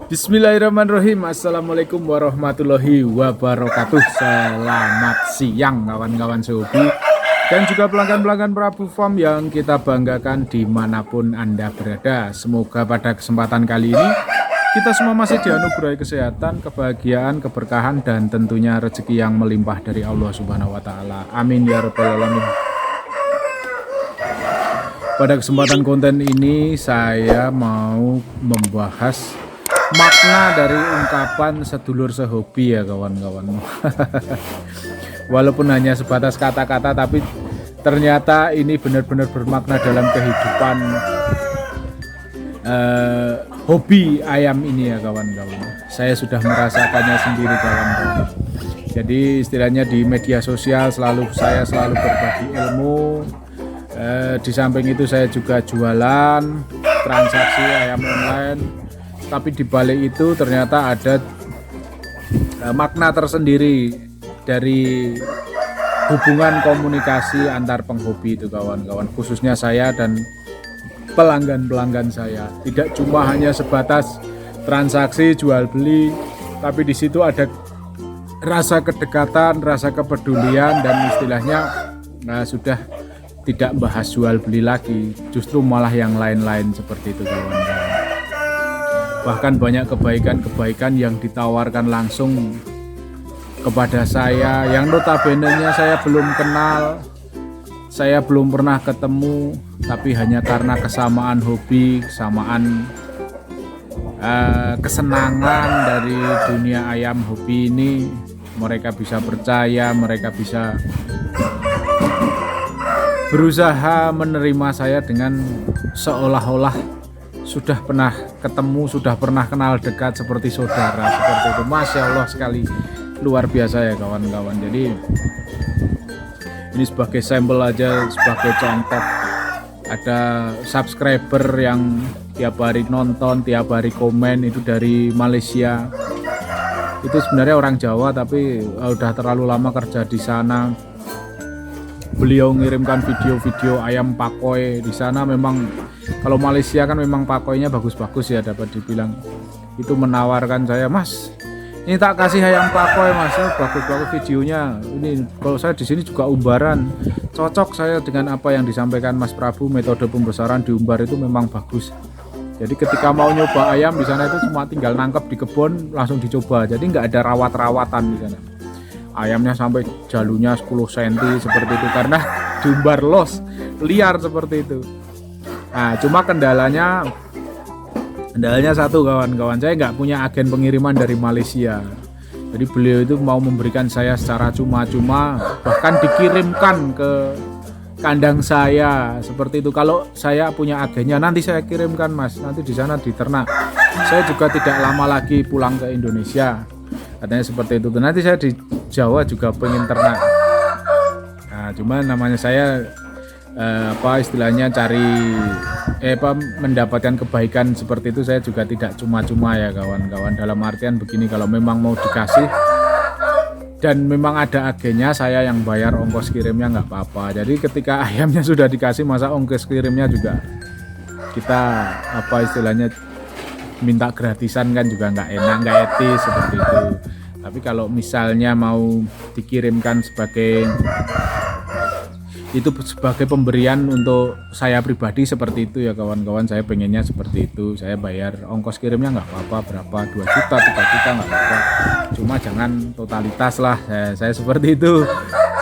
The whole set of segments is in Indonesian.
Bismillahirrahmanirrahim. Assalamualaikum warahmatullahi wabarakatuh. Selamat siang kawan-kawan sehobi dan juga pelanggan-pelanggan Prabu Farm yang kita banggakan dimanapun Anda berada. Semoga pada kesempatan kali ini kita semua masih dianugerahi kesehatan, kebahagiaan, keberkahan, dan tentunya rezeki yang melimpah dari Allah Subhanahu wa Ta'ala. Amin ya Rabbal 'Alamin. Pada kesempatan konten ini saya mau membahas makna dari ungkapan sedulur sehobi ya kawan-kawan. Walaupun hanya sebatas kata-kata, tapi ternyata ini benar-benar bermakna dalam kehidupan hobi ayam ini ya kawan-kawan. Saya sudah merasakannya sendiri kawan-kawan. Jadi istilahnya di media sosial saya selalu berbagi ilmu. Di samping itu saya juga jualan transaksi ayam online. Tapi di balik itu ternyata ada makna tersendiri dari hubungan komunikasi antar penghobi itu kawan-kawan, khususnya saya dan pelanggan-pelanggan saya. Tidak cuma hanya sebatas transaksi jual beli, tapi di situ ada rasa kedekatan, rasa kepedulian, dan istilahnya sudah tidak bahas jual beli lagi, justru malah yang lain-lain seperti itu kawan-kawan. Bahkan banyak kebaikan-kebaikan yang ditawarkan langsung kepada saya yang notabene-nya saya belum kenal, saya belum pernah ketemu, tapi hanya karena kesamaan hobi, kesamaan kesenangan dari dunia ayam hobi ini, mereka bisa percaya, mereka bisa berusaha menerima saya dengan seolah-olah sudah pernah ketemu, sudah pernah kenal dekat seperti saudara, seperti itu. Masya Allah sekali, luar biasa ya kawan-kawan. Jadi ini sebagai sampel aja, sebagai contoh, ada subscriber yang tiap hari nonton, tiap hari komen, itu dari Malaysia. Itu sebenarnya orang Jawa tapi udah terlalu lama kerja di sana. Beliau ngirimkan video-video ayam pakoi di sana. Memang kalau Malaysia kan memang pakoinya bagus-bagus ya, dapat dibilang. Itu menawarkan saya, Mas, ini tak kasih ayam pakoi Mas, bagus-bagus videonya. Ini kalau saya di sini juga umbaran, cocok saya dengan apa yang disampaikan Mas Prabu. Metode pembesaran di umbar itu memang bagus. Jadi ketika mau nyoba ayam di sana itu cuma tinggal nangkep di kebun langsung dicoba. Jadi nggak ada rawat-rawatan di sana. Ayamnya sampai jalunya 10 cm seperti itu karena diumbar los liar seperti itu. Nah, cuma kendalanya satu kawan-kawan, saya nggak punya agen pengiriman dari Malaysia. Jadi beliau itu mau memberikan saya secara cuma-cuma, bahkan dikirimkan ke kandang saya seperti itu. Kalau saya punya agennya nanti saya kirimkan Mas, nanti di sana diternak. Saya juga tidak lama lagi pulang ke Indonesia, katanya seperti itu. Nanti saya di Jawa juga pengen ternak. Nah, cuma namanya saya istilahnya cari mendapatkan kebaikan seperti itu, saya juga tidak cuma-cuma ya kawan-kawan. Dalam artian begini, kalau memang mau dikasih dan memang ada agennya, saya yang bayar ongkos kirimnya nggak apa-apa. Jadi ketika ayamnya sudah dikasih, masa ongkos kirimnya juga kita istilahnya minta gratisan, kan juga nggak enak, nggak etis seperti itu. Tapi kalau misalnya mau dikirimkan sebagai pemberian untuk saya pribadi seperti itu ya kawan-kawan, saya pengennya seperti itu. Saya bayar ongkos kirimnya nggak apa-apa, berapa, 2 juta, 3 juta nggak apa-apa, cuma jangan totalitas lah. Saya seperti itu.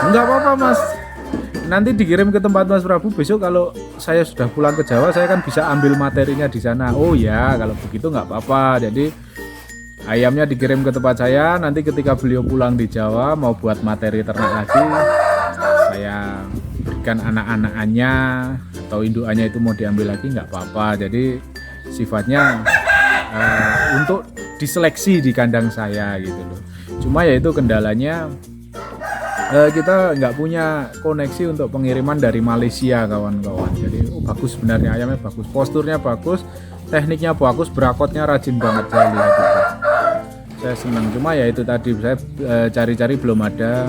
Nggak apa-apa Mas, nanti dikirim ke tempat Mas Prabu. Besok kalau saya sudah pulang ke Jawa, saya kan bisa ambil materinya di sana. Oh ya, kalau begitu nggak apa-apa. Jadi ayamnya dikirim ke tempat saya, nanti ketika beliau pulang di Jawa mau buat materi ternak lagi, saya berikan anak-anakannya atau indukannya itu mau diambil lagi nggak apa-apa. Jadi sifatnya untuk diseleksi di kandang saya gitu loh. Cuma ya itu kendalanya, kita nggak punya koneksi untuk pengiriman dari Malaysia kawan-kawan. Jadi bagus sebenarnya, ayamnya bagus, posturnya bagus, tekniknya bagus, berakotnya rajin banget saya lihat itu. Saya senang. Cuma ya itu tadi, saya cari-cari belum ada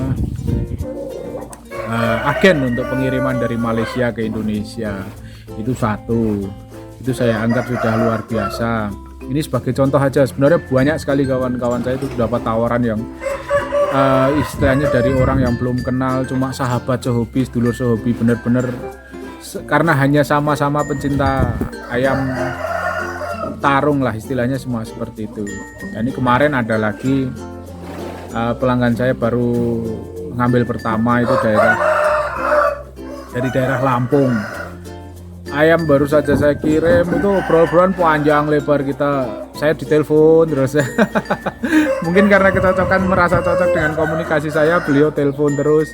agen untuk pengiriman dari Malaysia ke Indonesia. Itu satu, itu saya anggap sudah luar biasa. Ini sebagai contoh aja, sebenarnya banyak sekali kawan-kawan saya itu dapat tawaran yang istilahnya dari orang yang belum kenal, cuma sahabat sehobi, sedulur sehobi, bener-bener karena hanya sama-sama pencinta ayam tarung lah istilahnya, semua seperti itu. Nah, ini kemarin ada lagi pelanggan saya baru ngambil pertama itu dari daerah Lampung. Ayam baru saja saya kirim itu obrolan panjang lebar, saya ditelepon terus. Mungkin karena kecocokan, merasa cocok dengan komunikasi saya, beliau telepon terus.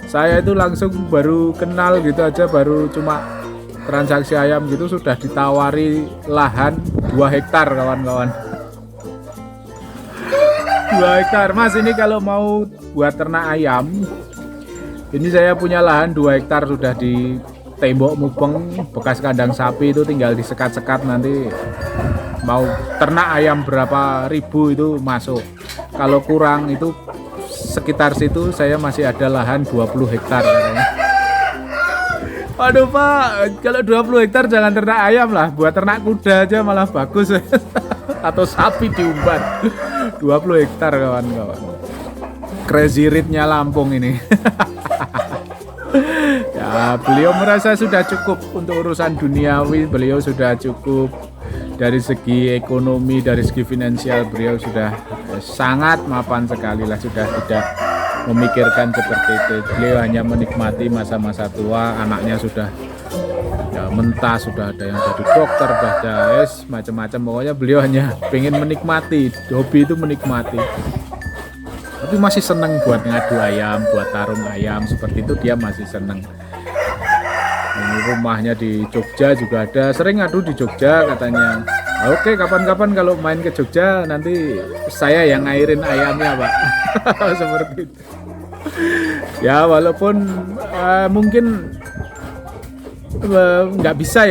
Saya itu langsung baru kenal gitu aja, baru cuma transaksi ayam gitu sudah ditawari lahan 2 hektar kawan-kawan. 2 hektar, Mas, ini kalau mau buat ternak ayam, ini saya punya lahan 2 hektar sudah di tembok mubeng bekas kandang sapi, itu tinggal disekat-sekat, nanti mau ternak ayam berapa ribu itu masuk. Kalau kurang itu sekitar situ saya masih ada lahan 20 hektar katanya. Aduh Pak, kalau 20 hektar jangan ternak ayam lah, buat ternak kuda aja malah bagus. Atau sapi diumbar. 20 hektar kawan-kawan. Crazy rate-nya Lampung ini. Ya, beliau merasa sudah cukup untuk urusan duniawi, beliau sudah cukup dari segi ekonomi, dari segi finansial, beliau sudah sangat mapan sekali lah, sudah tidak memikirkan seperti itu. Beliau hanya menikmati masa-masa tua, anaknya sudah ya mentas, sudah ada yang jadi dokter, baca macam-macam, pokoknya beliau hanya pengen menikmati, hobi itu menikmati. Tapi masih seneng buat ngadu ayam, buat tarung ayam, seperti itu dia masih seneng. Ini rumahnya di Jogja juga ada, sering ngadu di Jogja katanya. Oke, kapan-kapan kalau main ke Jogja nanti saya yang ngairin ayamnya Pak. Seperti itu. Ya walaupun mungkin nggak bisa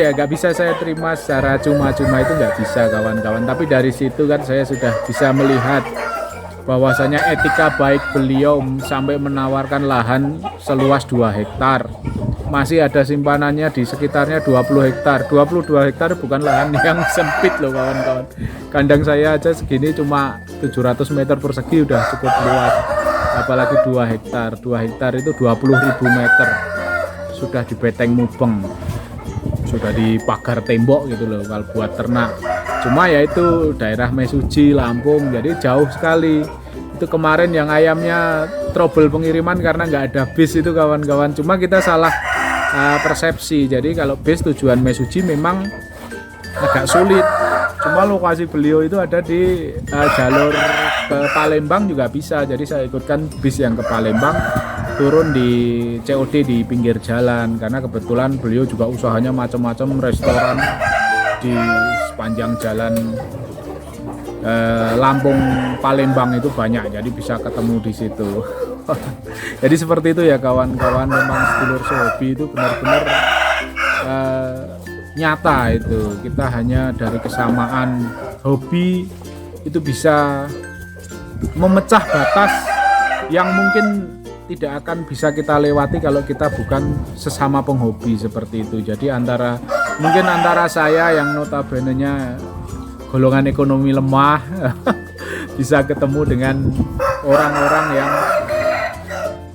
saya terima secara cuma-cuma, itu nggak bisa kawan-kawan. Tapi dari situ kan saya sudah bisa melihat bahwasanya etika baik beliau sampai menawarkan lahan seluas 2 hektar. Masih ada simpanannya di sekitarnya 20 hektar. 22 hektar bukan lahan yang sempit loh kawan-kawan. Kandang saya aja segini cuma 700 meter persegi udah cukup luas. Apalagi 2 hektar. 2 hektar itu 20.000 meter. Sudah di beteng mubeng. Sudah di pagar tembok gitu loh kalau buat ternak. Cuma ya itu daerah Mesuji, Lampung, jadi jauh sekali. Itu kemarin yang ayamnya trouble pengiriman karena nggak ada bis itu kawan-kawan. Cuma kita salah persepsi. Jadi kalau bis tujuan Mesuji memang agak sulit. Cuma lokasi beliau itu ada di jalur ke Palembang juga bisa. Jadi saya ikutkan bis yang ke Palembang, turun di COD di pinggir jalan karena kebetulan beliau juga usahanya macam-macam, restoran di sepanjang jalan Lampung Palembang itu banyak, jadi bisa ketemu di situ. Jadi seperti itu ya kawan-kawan, memang sedulur sehobi itu benar-benar nyata itu. Kita hanya dari kesamaan hobi itu bisa memecah batas yang mungkin tidak akan bisa kita lewati kalau kita bukan sesama penghobi seperti itu. Jadi mungkin antara saya yang notabene-nya golongan ekonomi lemah bisa ketemu dengan orang-orang yang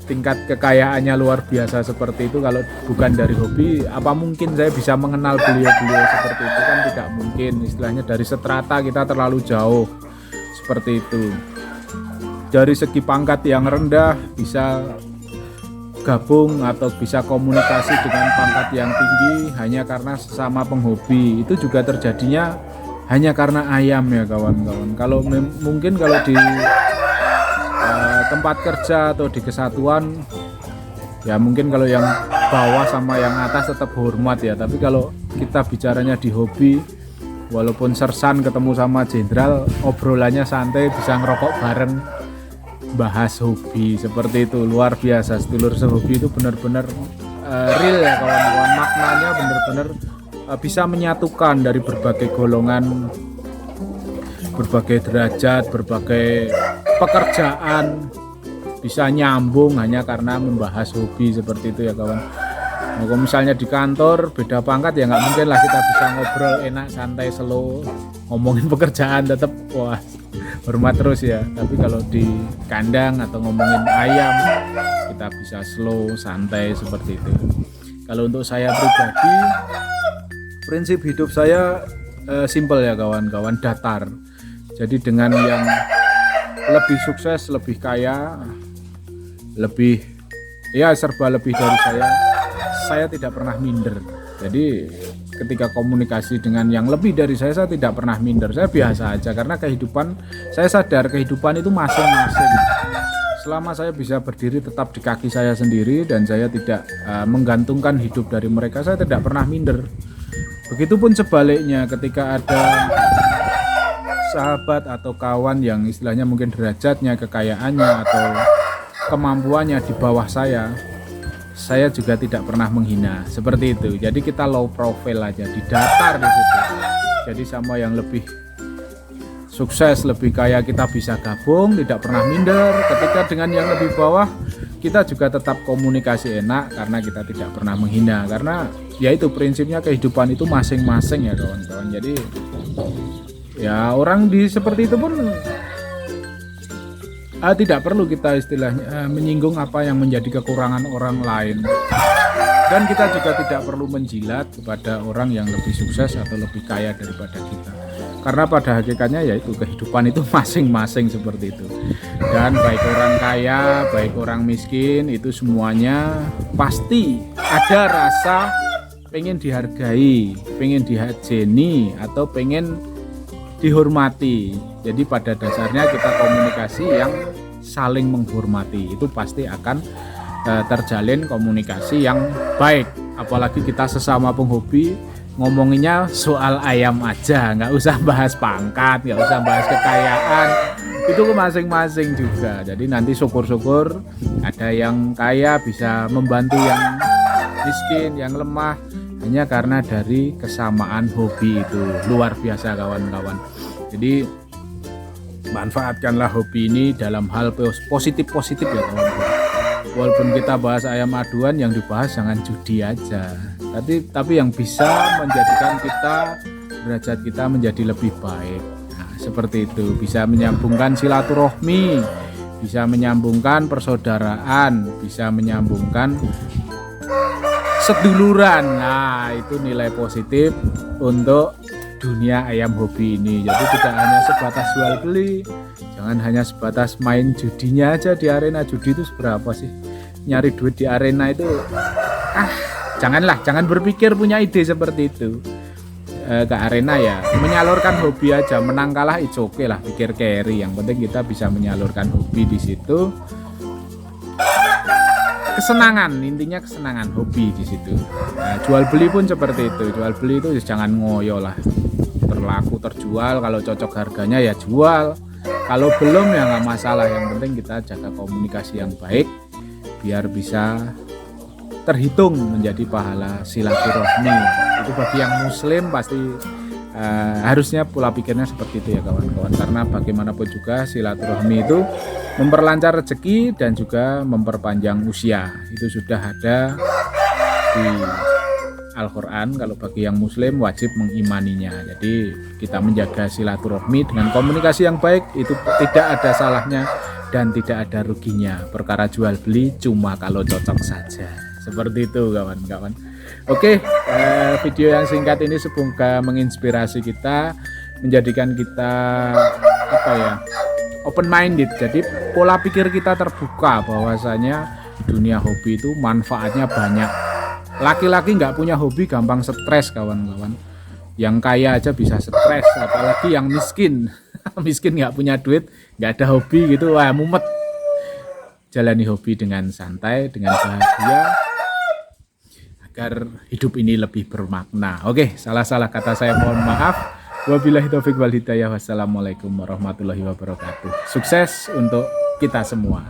tingkat kekayaannya luar biasa seperti itu. Kalau bukan dari hobi, apa mungkin saya bisa mengenal beliau-beliau seperti itu? Kan tidak mungkin, istilahnya dari strata kita terlalu jauh seperti itu. Dari segi pangkat yang rendah bisa gabung atau bisa komunikasi dengan pangkat yang tinggi hanya karena sesama penghobi. Itu juga terjadinya hanya karena ayam ya kawan-kawan. Kalau mungkin kalau di tempat kerja atau di kesatuan ya mungkin kalau yang bawah sama yang atas tetap hormat ya. Tapi kalau kita bicaranya di hobi, walaupun sersan ketemu sama jenderal, obrolannya santai, bisa ngerokok bareng, bahas hobi seperti itu. Luar biasa, sedulur sehobi itu benar-benar real ya kawan-kawan. Maknanya benar-benar bisa menyatukan dari berbagai golongan, berbagai derajat, berbagai pekerjaan, bisa nyambung hanya karena membahas hobi seperti itu ya kawan. Nah, kalau misalnya di kantor beda pangkat ya nggak mungkin lah kita bisa ngobrol enak, santai, slow, ngomongin pekerjaan tetap wah hormat terus ya. Tapi kalau di kandang atau ngomongin ayam kita bisa slow, santai seperti itu. Kalau untuk saya pribadi, prinsip hidup saya simple ya kawan-kawan, datar. Jadi dengan yang lebih sukses, lebih kaya, lebih ya serba lebih dari saya tidak pernah minder. Jadi ketika komunikasi dengan yang lebih dari saya tidak pernah minder. Saya biasa aja karena kehidupan, saya sadar kehidupan itu masing-masing. Selama saya bisa berdiri tetap di kaki saya sendiri dan saya tidak menggantungkan hidup dari mereka, saya tidak pernah minder. Begitupun sebaliknya, ketika ada sahabat atau kawan yang istilahnya mungkin derajatnya, kekayaannya atau kemampuannya di bawah saya juga tidak pernah menghina. Seperti itu. Jadi kita low profile aja, di datar di situ. Jadi sama yang lebih sukses, lebih kaya kita bisa gabung, tidak pernah minder. Ketika dengan yang lebih bawah kita juga tetap komunikasi enak karena kita tidak pernah menghina. Karena ya itu prinsipnya, kehidupan itu masing-masing ya kawan-kawan. Jadi ya orang di seperti itu pun tidak perlu kita istilahnya menyinggung apa yang menjadi kekurangan orang lain. Dan kita juga tidak perlu menjilat kepada orang yang lebih sukses atau lebih kaya daripada kita. Karena pada hakikatnya yaitu kehidupan itu masing-masing seperti itu. Dan baik orang kaya, baik orang miskin, itu semuanya pasti ada rasa pengen dihargai, pengen dihajeni, atau pengen dihormati. Jadi pada dasarnya kita komunikasi yang saling menghormati, itu pasti akan terjalin komunikasi yang baik. Apalagi kita sesama penghobi ngomonginnya soal ayam aja, nggak usah bahas pangkat, nggak usah bahas kekayaan, itu ke masing-masing juga. Jadi nanti syukur-syukur ada yang kaya bisa membantu yang miskin, yang lemah, hanya karena dari kesamaan hobi itu. Luar biasa kawan-kawan. Jadi manfaatkanlah hobi ini dalam hal positif-positif ya kawan-kawan. Walaupun kita bahas ayam aduan, yang dibahas jangan judi aja. Tapi yang bisa menjadikan derajat kita menjadi lebih baik. Nah, seperti itu, bisa menyambungkan silaturahmi, bisa menyambungkan persaudaraan, bisa menyambungkan seduluran. Nah, itu nilai positif untuk dunia ayam hobi ini. Jadi tidak hanya sebatas jual beli, jangan hanya sebatas main judinya aja di arena. Judi itu seberapa sih? Nyari duit di arena itu jangan berpikir punya ide seperti itu. Ke arena ya menyalurkan hobi aja, menang kalah it's okay lah, pikir carry. Yang penting kita bisa menyalurkan hobi di situ. Kesenangan, intinya kesenangan, hobi di situ. Nah, jual beli pun seperti itu. Jual beli itu jangan ngoyo lah. Terlaku terjual, kalau cocok harganya ya jual. Kalau belum ya nggak masalah. Yang penting kita jaga komunikasi yang baik biar bisa terhitung menjadi pahala silaturahmi. Itu bagi yang muslim pasti harusnya pola pikirnya seperti itu ya kawan-kawan. Karena bagaimanapun juga silaturahmi itu memperlancar rezeki dan juga memperpanjang usia. Itu sudah ada di Al-Quran. Kalau bagi yang muslim wajib mengimaninya. Jadi kita menjaga silaturahmi dengan komunikasi yang baik itu tidak ada salahnya dan tidak ada ruginya. Perkara jual beli cuma kalau cocok saja. Seperti itu kawan-kawan. Oke, video yang singkat ini semoga menginspirasi kita, menjadikan kita open minded. Jadi pola pikir kita terbuka bahwasanya dunia hobi itu manfaatnya banyak. Laki-laki nggak punya hobi gampang stres kawan-kawan. Yang kaya aja bisa stres, apalagi yang miskin. Miskin nggak punya duit, nggak ada hobi gitu, wah mumet. Jalani hobi dengan santai, dengan bahagia, agar hidup ini lebih bermakna. Oke, salah-salah kata saya mohon maaf. Wabillahi taufiq wal hidayah. Wassalamualaikum warahmatullahi wabarakatuh. Sukses untuk kita semua.